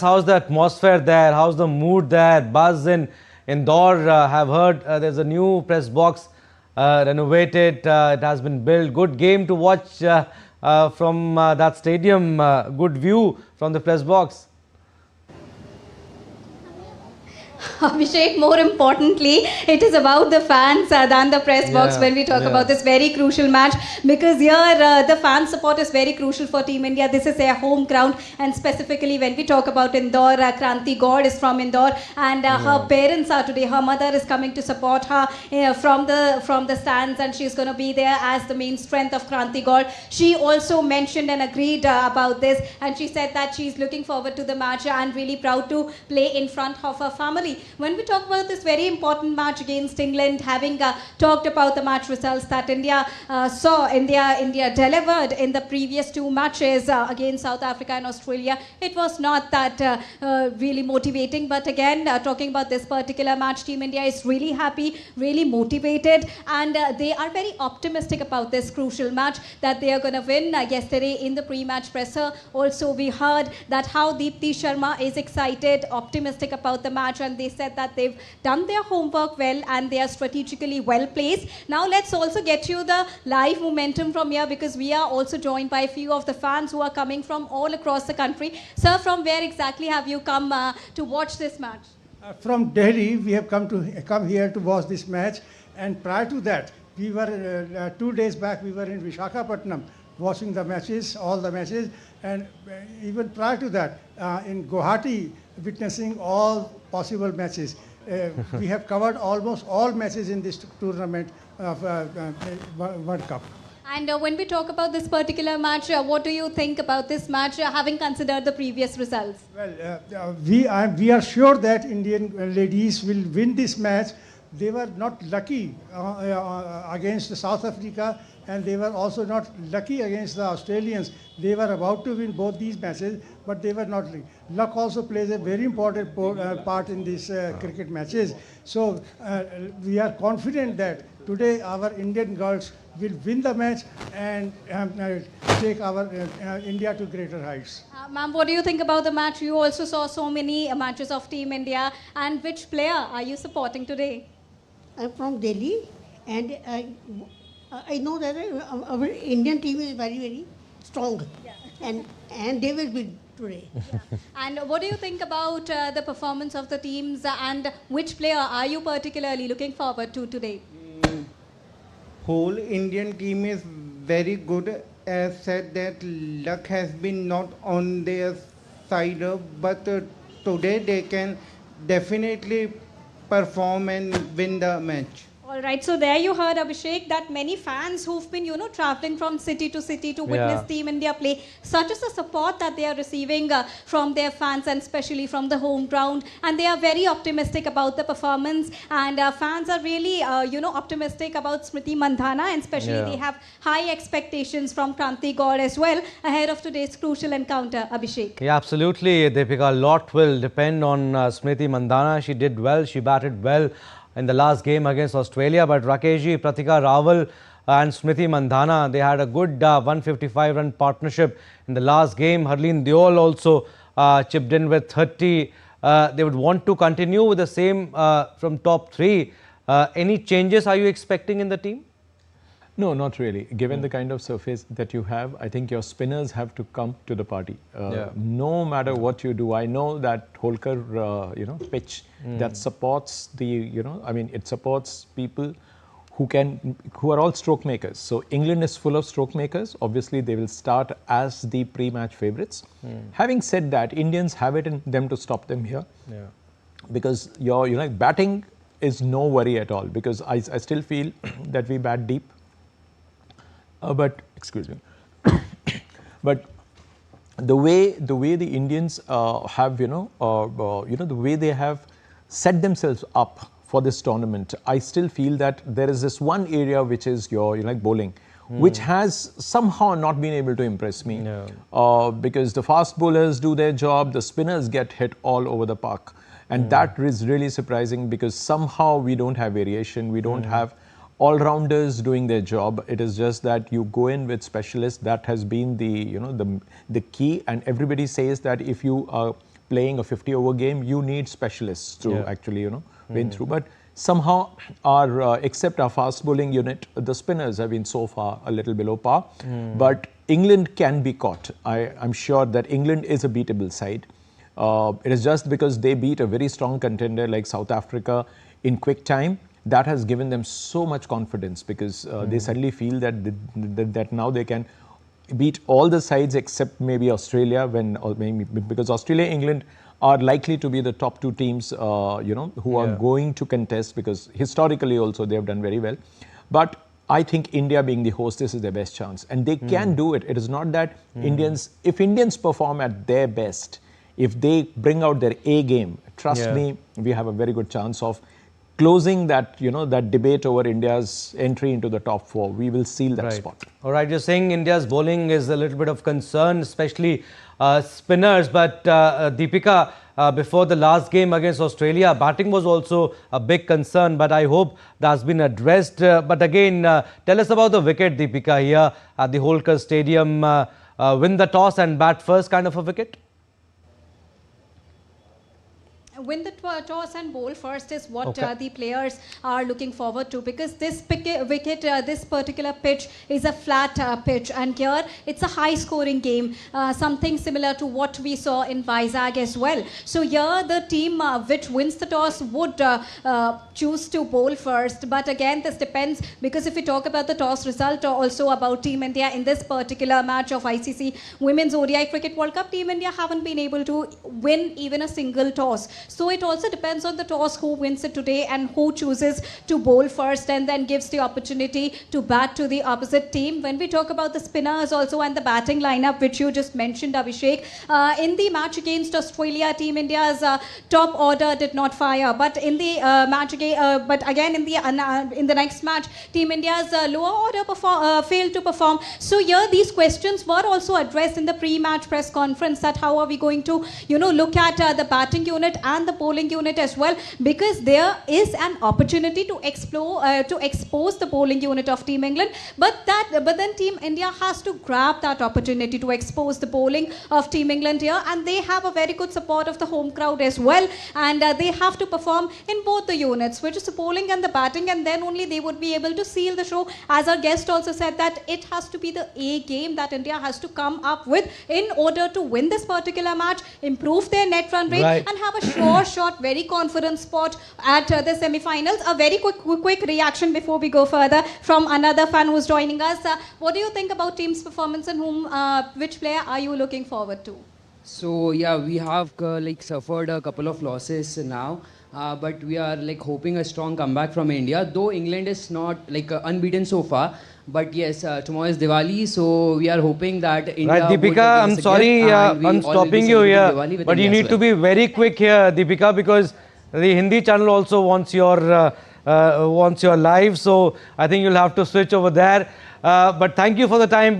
How's the atmosphere there? How's the mood there? Buzz in Indore. Have heard there's a new press box renovated. It has been built. Good game to watch from that stadium. Good view from the press box. Abhishek, more importantly, it is about the fans than the press box when we talk about this very crucial match, because here the fan support is very crucial for Team India. This is their home ground, and specifically when we talk about Indore, Kranti Gaur is from Indore, and her parents are today. Her mother is coming to support her from the stands, and she's going to be there as the main strength of Kranti Gaur. She also mentioned and agreed about this, and she said that she's looking forward to the match and really proud to play in front of her family. When we talk about this very important match against England, having talked about the match results that India delivered in the previous two matches against South Africa and Australia, it was not that really motivating. But again, talking about this particular match, Team India is really happy, really motivated, and they are very optimistic about this crucial match that they are going to win. Yesterday in the pre-match presser, also we heard that how Deepti Sharma is excited, optimistic about the match, and they said that they've done their homework well and they are strategically well placed. Now let's also get you the live momentum from here, because we are also joined by a few of the fans who are coming from all across the country. Sir, from where exactly have you come to watch this match? From Delhi, we have come here to watch this match, and prior to that, we were 2 days back. We were in Visakhapatnam watching the matches, all the matches, and even prior to that, in Guwahati, witnessing all possible matches. We have covered almost all matches in this tournament of World Cup. And when we talk about this particular match, what do you think about this match, having considered the previous results? Well, we are sure that Indian ladies will win this match. They were not lucky against South Africa, and they were also not lucky against the Australians. They were about to win both these matches, but they were not lucky. Luck also plays a very important part in these cricket matches. So we are confident that today our Indian girls will win the match and take our India to greater heights. Ma'am, what do you think about the match? You also saw so many matches of Team India, and which player are you supporting today? I'm from Delhi, and I know that our Indian team is very, very strong, and they will win today. And what do you think about the performance of the teams, and which player are you particularly looking forward to today? Whole Indian team is very good. As said, that luck has been not on their side, but today they can definitely perform and win the match. All right, so there you heard, Abhishek, that many fans who've been, traveling from city to city to witness Team India play, such is the support that they are receiving from their fans, and especially from the home ground, and they are very optimistic about the performance, and fans are really, optimistic about Smriti Mandhana, and especially they have high expectations from Kranti Gaur as well ahead of today's crucial encounter, Abhishek. Yeah, absolutely, Deepika. A lot will depend on Smriti Mandhana. She did well. She batted well in the last game against Australia, but Rakeshji, Pratika Rawal and Smriti Mandhana, they had a good 155-run partnership in the last game. Harleen Deol also chipped in with 30. They would want to continue with the same from top three. Any changes are you expecting in the team? No, not really. Given the kind of surface that you have, I think your spinners have to come to the party. No matter what you do, I know that Holkar, pitch that supports the, it supports people who are all stroke makers. So England is full of stroke makers. Obviously, they will start as the pre-match favourites. Having said that, Indians have it in them to stop them here, because your batting is no worry at all. Because I still feel that we bat deep. But excuse me, but the way the Indians have the way they have set themselves up for this tournament, I still feel that there is this one area which is your bowling, which has somehow not been able to impress me, because the fast bowlers do their job, the spinners get hit all over the park, and that is really surprising, because somehow we don't have variation, we don't have all-rounders doing their job. It is just that you go in with specialists. That has been the the key, and everybody says that if you playing a 50-over game, you need specialists to actually, win through. But somehow, except our fast bowling unit, the spinners have been so far a little below par. But England can be caught. I'm sure that England is a beatable side. It is just because they beat a very strong contender like South Africa in quick time that has given them so much confidence, because they suddenly feel that that now they can beat all the sides except maybe Australia, because Australia and England are likely to be the top two teams who are going to contest, because historically also they have done very well. But I think India being the hostess is their best chance, and they can do it. It is not that if Indians perform at their best, if they bring out their A game, trust me, we have a very good chance of closing that, that debate over India's entry into the top 4. We will seal that spot. All right, you're saying India's bowling is a little bit of concern, especially spinners. But Deepika, before the last game against Australia, batting was also a big concern. But I hope that's been addressed. But again, tell us about the wicket, Deepika, here at the Holkar Stadium. Win the toss and bat first kind of a wicket? Win the toss and bowl first is what the players are looking forward to, because this wicket, this particular pitch is a flat pitch, and here it's a high scoring game, something similar to what we saw in Vizag as well. So here the team which wins the toss would choose to bowl first, but again this depends, because if we talk about the toss result, also about Team India in this particular match of ICC Women's ODI Cricket World Cup, Team India haven't been able to win even a single toss. So it also depends on the toss, who wins it today and who chooses to bowl first and then gives the opportunity to bat to the opposite team. When we talk about the spinners also and the batting lineup, which you just mentioned, Abhishek, in the match against Australia, Team India's top order did not fire. But in the match again, but again in the next match, Team India's lower order failed to perform. So here these questions were also addressed in the pre-match press conference, that how are we going to, look at the batting unit and the bowling unit as well, because there is an opportunity to explore, to expose the bowling unit of Team England, but then Team India has to grab that opportunity to expose the bowling of Team England here, and they have a very good support of the home crowd as well, and they have to perform in both the units, which is the bowling and the batting, and then only they would be able to seal the show. As our guest also said, that it has to be the A game that India has to come up with in order to win this particular match, improve their net run rate, and have a sure shot, very confident spot at the semi-finals. A very quick reaction before we go further from another fan who's joining us. What do you think about team's performance, and which player are you looking forward to? So yeah, we have suffered a couple of losses now, but we are hoping a strong comeback from India. Though England is not unbeaten so far, but yes, tomorrow is Diwali, so we are hoping that India. Right, Deepika, I'm sorry I'm stopping you here, but you need to be very quick here, Deepika, because the Hindi channel also wants your live, so I think you'll have to switch over there. But thank you for the time.